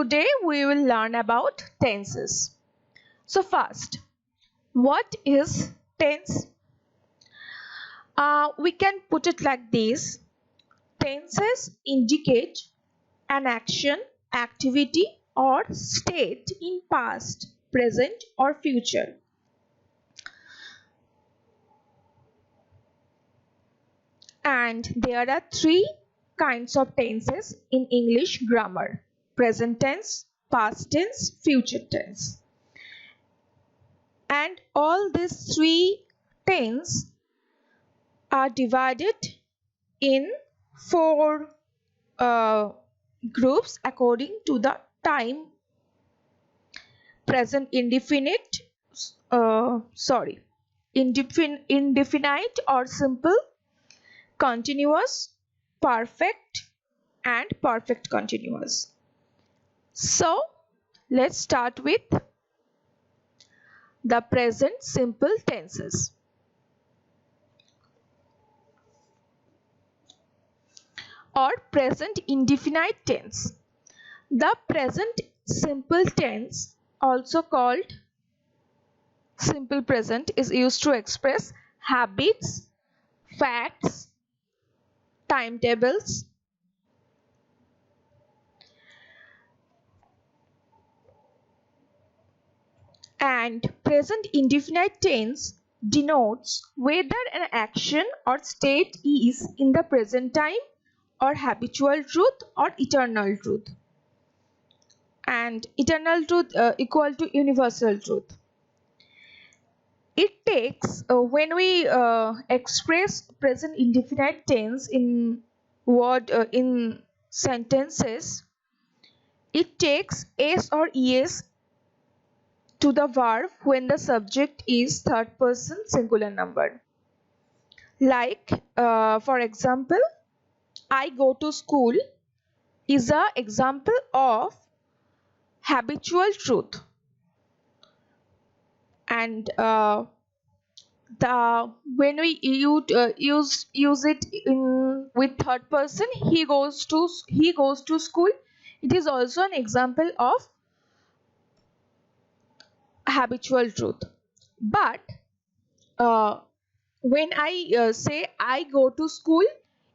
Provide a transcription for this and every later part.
Today we will learn about tenses. So first, what is tense? We can put it like this. Tenses indicate an action, activity or state in past, present or future. And there are three kinds of tenses in English grammar: present tense, past tense, future tense. And all these three tenses are divided in four groups according to the time: present indefinite, indefinite or simple, continuous, perfect and perfect continuous. So let's start with the present simple tenses. Or present indefinite tense. The present simple tense, also called simple present, is used to express habits, facts, timetables, and present indefinite tense denotes whether an action or state is in the present time or habitual truth or eternal truth. And eternal truth equal to universal truth. It takes when we express present indefinite tense in in sentences, it takes s or es to the verb when the subject is third person singular number. Like for example, I go to school is an example of habitual truth. And when we use it in with third person, he goes to school, it is also an example of habitual truth. But when I say I go to school,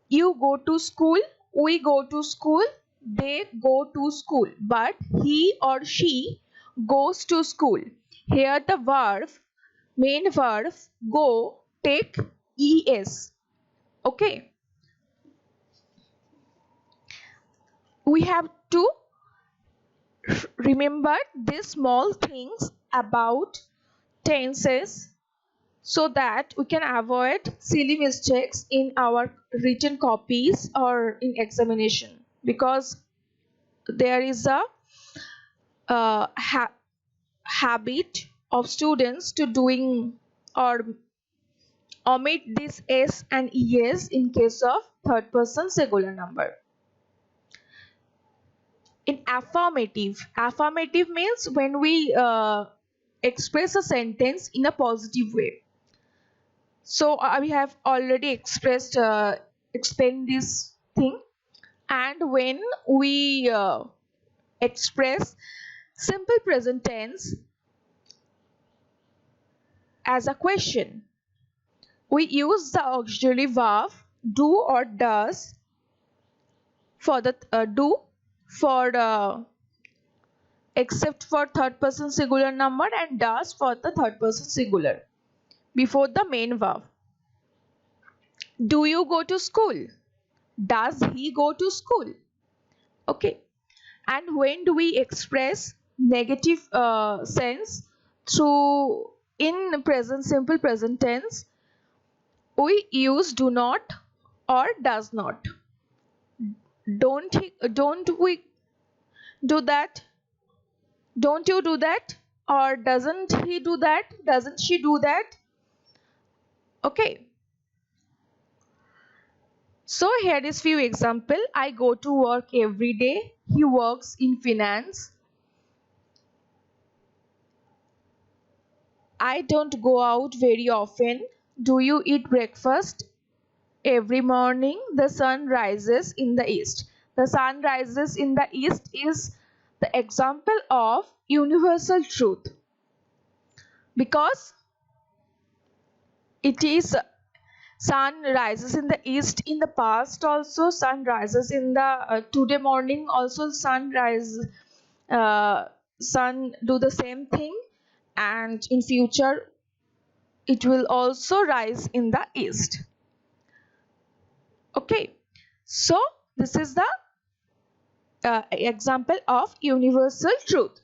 you go to school, we go to school, they go to school, but he or she goes to school. Here the main verb go take es. Okay, we have to remember these small things about tenses so that we can avoid silly mistakes in our written copies or in examination, because there is a habit of students to doing or omit this s and es in case of third person singular number. In affirmative means when we express a sentence in a positive way. So we have already explained this thing. And when we express simple present tense as a question, we use the auxiliary verb do or does for the except for third person singular number, and does for the third person singular before the main verb. Do you go to school? Does he go to school? Okay. And when do we express negative sense through in present simple present tense, we use do not or does not. Don't we do that? Don't you do that? Or doesn't he do that? Doesn't she do that? Okay. So here is few example. I go to work every day. He works in finance. I don't go out very often. Do you eat breakfast? Every morning the sun rises in the east. The sun rises in the east is the example of universal truth, because it is sun rises in the east in the past, also sun rises in the today morning, also uh, sun do the same thing, and in future it will also rise in the east. Okay, so this is the example of universal truth.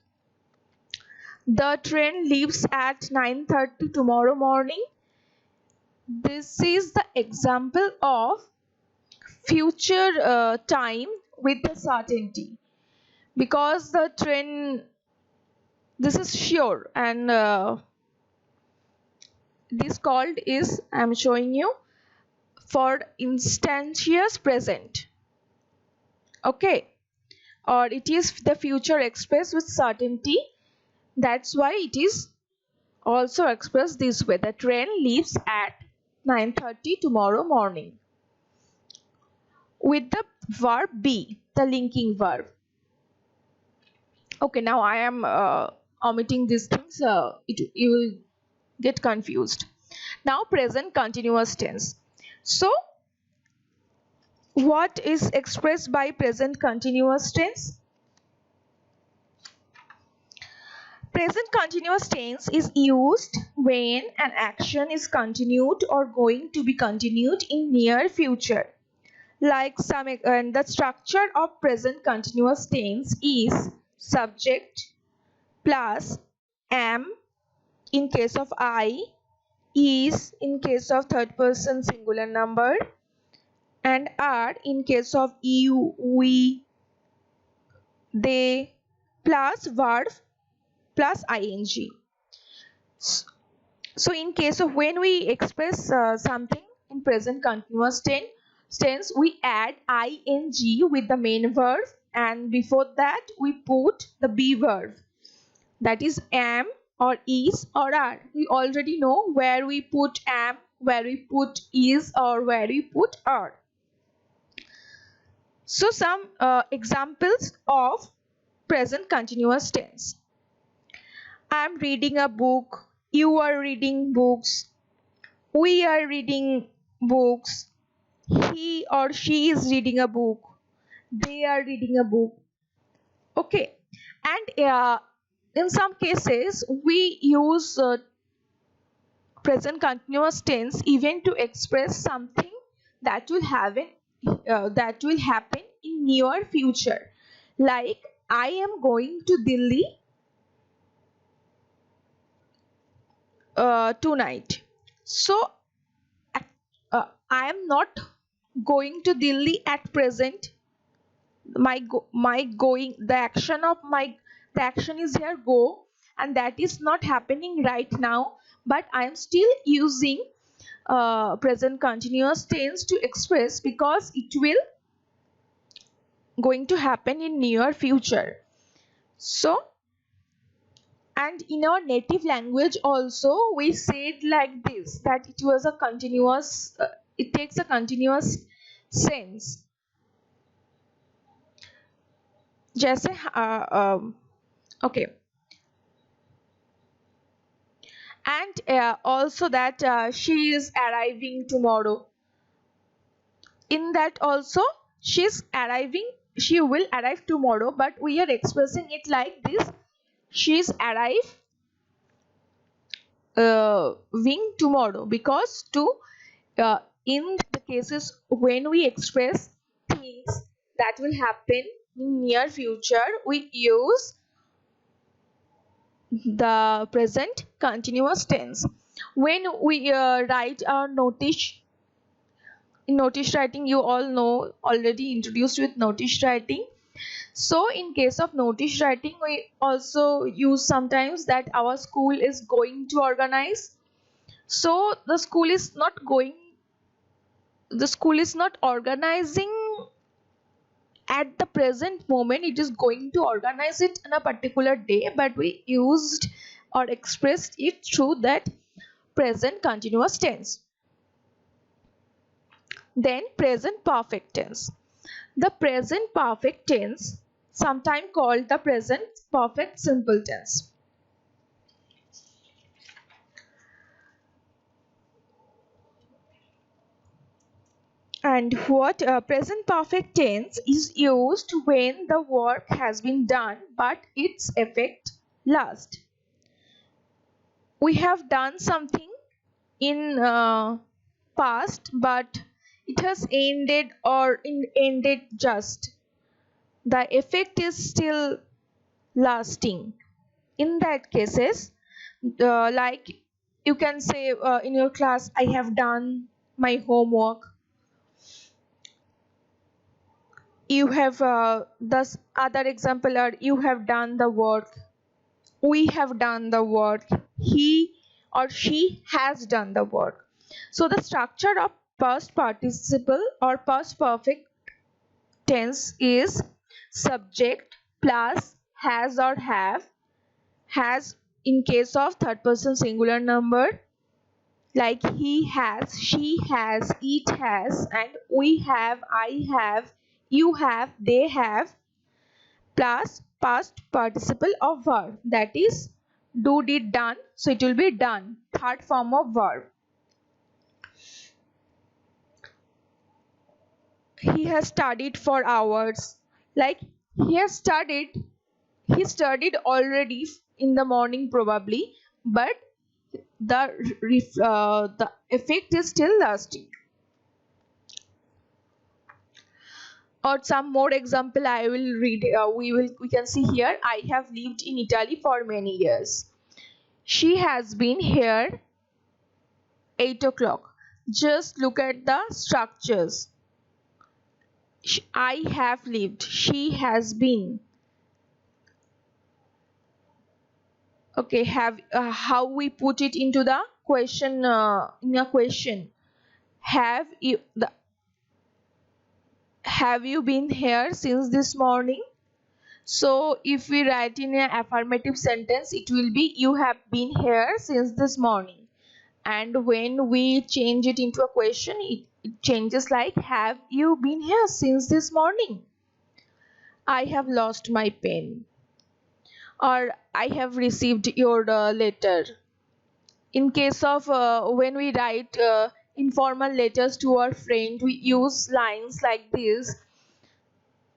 The train leaves at 9:30 tomorrow morning. This is the example of future time with the certainty, because the train, this is sure, and this called is, I am showing you, for instantaneous present. Okay, or it is the future expressed with certainty. That's why it is also expressed this way: the train leaves at 9:30 tomorrow morning, with the verb be, the linking verb. Okay, now I am omitting these things, you will get confused. Now present continuous tense. So what is expressed by present continuous tense? Present continuous tense is used when an action is continued or going to be continued in near future. Like and the structure of present continuous tense is subject plus am in case of I, is in case of third person singular number, and are in case of you, we, they, plus verb plus ing. So in case of when we express something in present continuous tense, we add ing with the main verb, and before that we put the be verb, that is am or is or are. We already know where we put am, where we put is, or where we put are. So some examples of present continuous tense. I am reading a book, you are reading books, we are reading books, he or she is reading a book, they are reading a book. Okay, and in some cases we use present continuous tense even to express something that will happen in near future, like I am going to Delhi tonight. So I am not going to Delhi at present. The action is here go, and that is not happening right now, but I am still using present continuous tense to express, because it will going to happen in near future. So, and in our native language also we said like this, that it was a continuous it takes a continuous sense. जैसे okay, and also that she is arriving tomorrow. In that also she will arrive tomorrow, but we are expressing it like this: she's arriving tomorrow, because in the cases when we express things that will happen in near future, we use the present continuous tense. When we write our notice, in notice writing, you all know, already introduced with notice writing. So in case of notice writing, we also use sometimes that our school is going to organize. So the school is not organizing at the present moment, it is going to organize it in a particular day, but we used or expressed it through that present continuous tense. Then present perfect tense. The present perfect tense sometimes called the present perfect simple tense. And what present perfect tense is used when the work has been done but its effect lasts. We have done something in past but it has ended or ended just. The effect is still lasting. In that cases, like you can say in your class, I have done my homework. You have thus other example are you have done the work, we have done the work, he or she has done the work. So the structure of past participle or past perfect tense is subject plus has or have. Has in case of third person singular number, like he has, she has, it has, and we have, I have, you have, they have, plus past participle of verb, that is do, did, done, so it will be done, third form of verb. He has studied for hours, like he studied already in the morning probably, but the effect is still lasting. Or some more example I will read, we can see here. I have lived in Italy for many years. She has been here 8 o'clock. Just look at the structures. I have lived, she has been. Okay, have how we put it into the question, in a question. Have you been here since this morning? So if we write in an affirmative sentence, it will be you have been here since this morning. And when we change it into a question, it changes like have you been here since this morning? I have lost my pen. Or I have received your letter. In case of when we write informal letters to our friend, we use lines like this.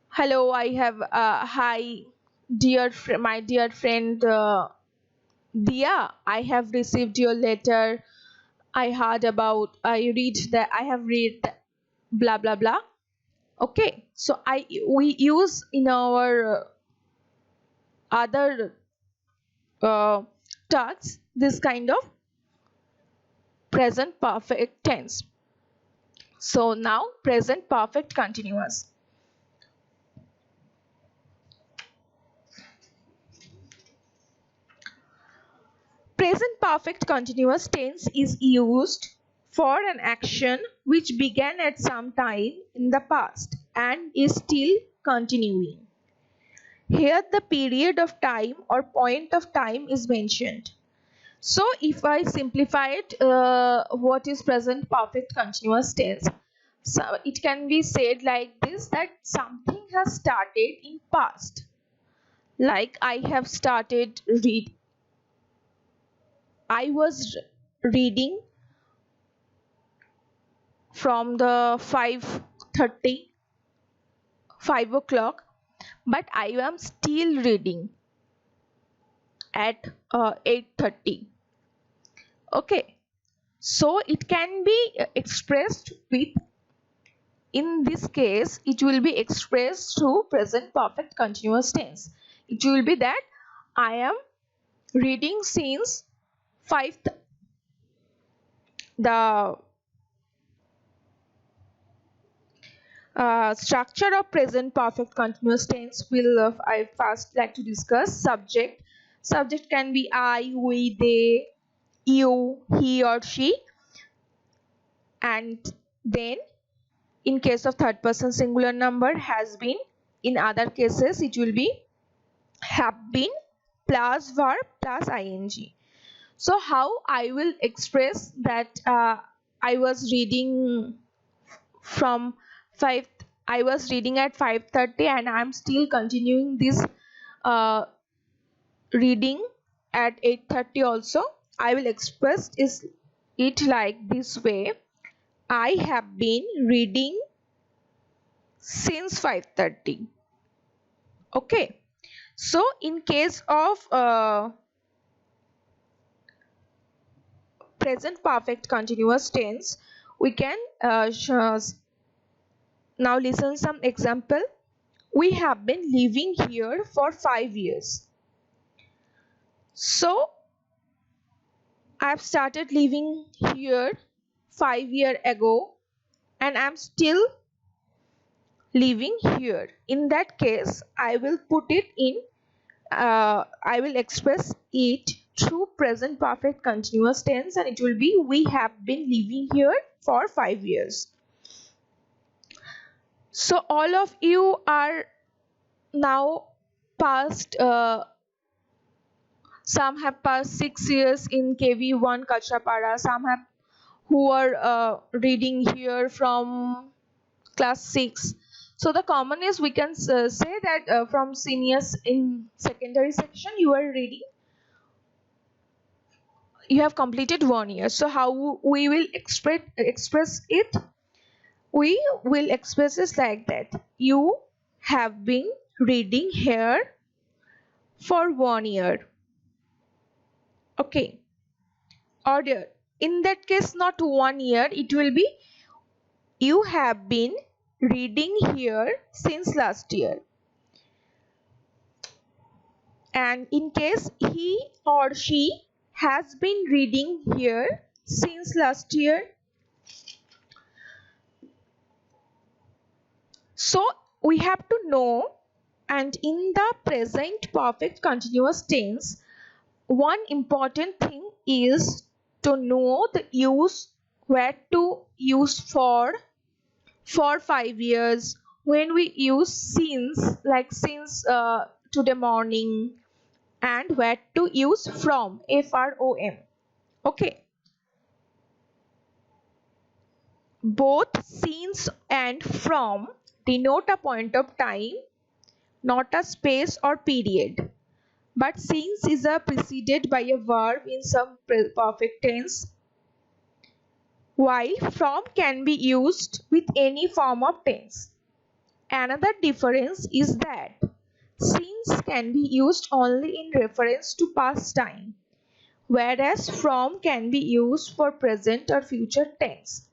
Hello, I have hi my dear friend Dia, I have received your letter. I heard about, I have read blah blah blah. Okay, so we use in our other tasks this kind of present perfect tense. So now present perfect continuous. Present perfect continuous tense is used for an action which began at some time in the past and is still continuing. Here the period of time or point of time is mentioned. So if I simplify it, what is present perfect continuous tense? So it can be said like this, that something has started in past. Like I have started I was reading from the 5:30, 5 o'clock, but I am still reading at 8:30. Okay, so it can be expressed with, in this case it will be expressed through present perfect continuous tense. It will be that I am reading since 5. The structure of present perfect continuous tense will I first like to discuss. Subject. Subject can be I, we, they, you, he or she. And then in case of third person singular number, has been. In other cases it will be have been plus verb plus ing. So how I will express that I was reading from 5, I was reading at 5:30 and I'm still continuing this uh, reading at 8:30 also. I will express it like this way: I have been reading since 5:30. Okay, so in case of present perfect continuous tense, we can now listen some example. We have been living here for 5 years. So I've started living here 5 years ago and I'm still living here. In that case, I will put it in I will express it through present perfect continuous tense, and it will be we have been living here for 5 years. So all of you are now past, some have passed 6 years in KV1 Kachapara, some have who are reading here from class 6. So the common is we can say that from seniors in secondary section you are reading, you have completed 1 year. So how we will express it? We will express it like that: you have been reading here for 1 year. Okay, order in that case not 1 year, it will be you have been reading here since last year. And in case he or she has been reading here since last year, so we have to know. And in the present perfect continuous tense, one important thing is to know the use, where to use for 5 years, when we use since, like since today morning, and where to use from, from. Okay, both since and from denote a point of time, not a space or period. But since is preceded by a verb in some perfect tense, while from can be used with any form of tense. Another difference is that since can be used only in reference to past time, whereas from can be used for present or future tense.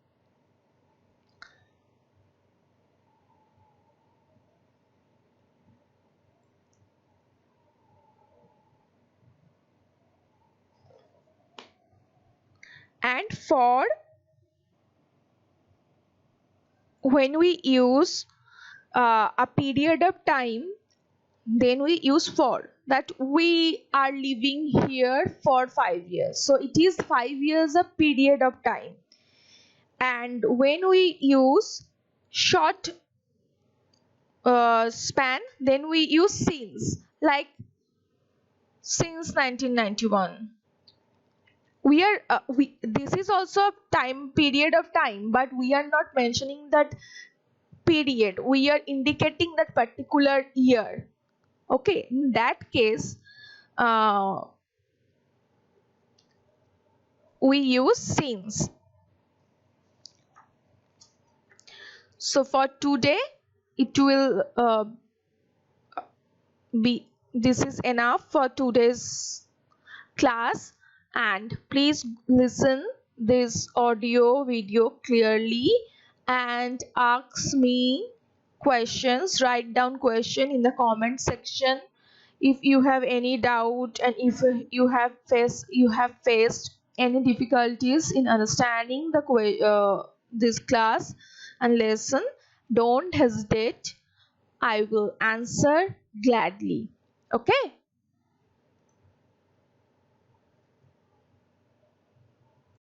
And for, when we use a period of time, then we use for, that we are living here for 5 years. So it is 5 years a period of time. And when we use short span, then we use since, like since 1991. We are this is also a time period of time, but we are not mentioning that period, we are indicating that particular year. Okay, in that case we use since. So for today it will be, this is enough for today's class. And please listen this audio video clearly and ask me questions, write down question in the comment section if you have any doubt, and if you have faced any difficulties in understanding this class and lesson. Don't hesitate, I will answer gladly. Okay.